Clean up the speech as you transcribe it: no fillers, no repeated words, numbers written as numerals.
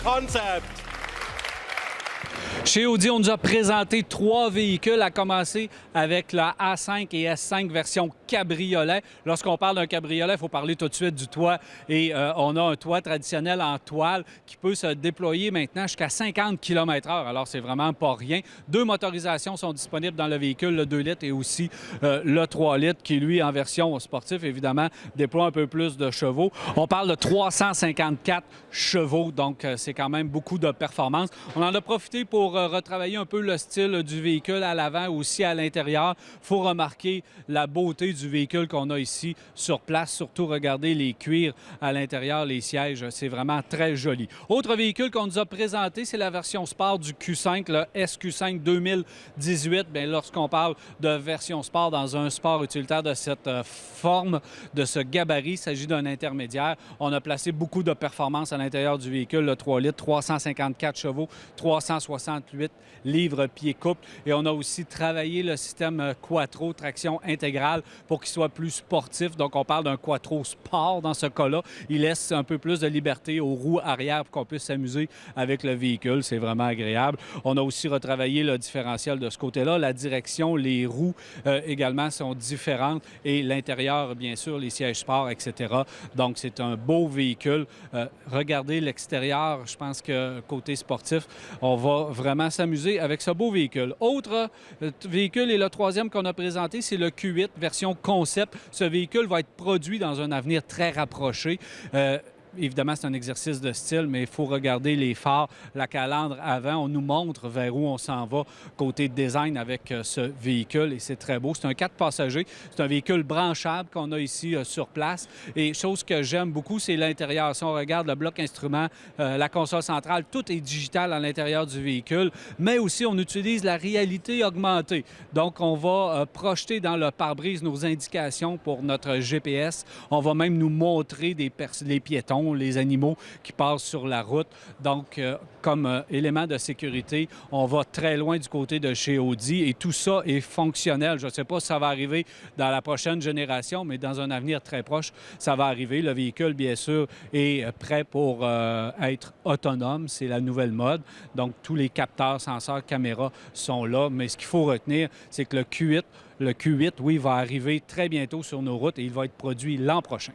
concept. Chez Audi, on nous a présenté 3 véhicules, à commencer avec la A5 et S5 version cabriolet. Lorsqu'on parle d'un cabriolet, il faut parler tout de suite du toit. Et on a un toit traditionnel en toile qui peut se déployer maintenant jusqu'à 50 km/h. Alors, c'est vraiment pas rien. 2 motorisations sont disponibles dans le véhicule, le 2 litres et aussi le 3 litres qui, lui, en version sportive, évidemment, déploie un peu plus de chevaux. On parle de 354 chevaux, donc c'est quand même beaucoup de performance. On en a profité pour retravailler un peu le style du véhicule à l'avant, aussi à l'intérieur. Il faut remarquer la beauté du véhicule qu'on a ici sur place. Surtout, regardez les cuirs à l'intérieur, les sièges, c'est vraiment très joli. Autre véhicule qu'on nous a présenté, c'est la version sport du Q5, le SQ5 2018. Bien, lorsqu'on parle de version sport dans un sport utilitaire de cette forme, de ce gabarit, il s'agit d'un intermédiaire. On a placé beaucoup de performances à l'intérieur du véhicule, le 3 litres, 354 chevaux, 368 livres-pieds-couple. Et on a aussi travaillé le système Quattro, traction intégrale, pour qu'il soit plus sportif. Donc, on parle d'un Quattro Sport dans ce cas-là. Il laisse un peu plus de liberté aux roues arrière pour qu'on puisse s'amuser avec le véhicule. C'est vraiment agréable. On a aussi retravaillé le différentiel de ce côté-là. La direction, les roues également sont différentes et l'intérieur, bien sûr, les sièges sport, etc. Donc, c'est un beau véhicule. Regardez l'extérieur. Je pense que côté sportif, on va vraiment s'amuser avec ce beau véhicule. Autre véhicule et le troisième qu'on a présenté, c'est le Q8 version concept. Ce véhicule va être produit dans un avenir très rapproché. Évidemment, c'est un exercice de style, mais il faut regarder les phares, la calandre avant. On nous montre vers où on s'en va côté design avec ce véhicule et c'est très beau. C'est un 4 passagers. C'est un véhicule branchable qu'on a ici sur place. Et chose que j'aime beaucoup, c'est l'intérieur. Si on regarde le bloc instrument, la console centrale, tout est digital à l'intérieur du véhicule, mais aussi on utilise la réalité augmentée. Donc, on va projeter dans le pare-brise nos indications pour notre GPS. On va même nous montrer les piétons, les animaux qui passent sur la route. Donc, comme élément de sécurité, on va très loin du côté de chez Audi et tout ça est fonctionnel. Je ne sais pas si ça va arriver dans la prochaine génération, mais dans un avenir très proche, ça va arriver. Le véhicule, bien sûr, est prêt pour être autonome. C'est la nouvelle mode. Donc, tous les capteurs, senseurs, caméras sont là. Mais ce qu'il faut retenir, c'est que le Q8, oui, va arriver très bientôt sur nos routes et il va être produit l'an prochain.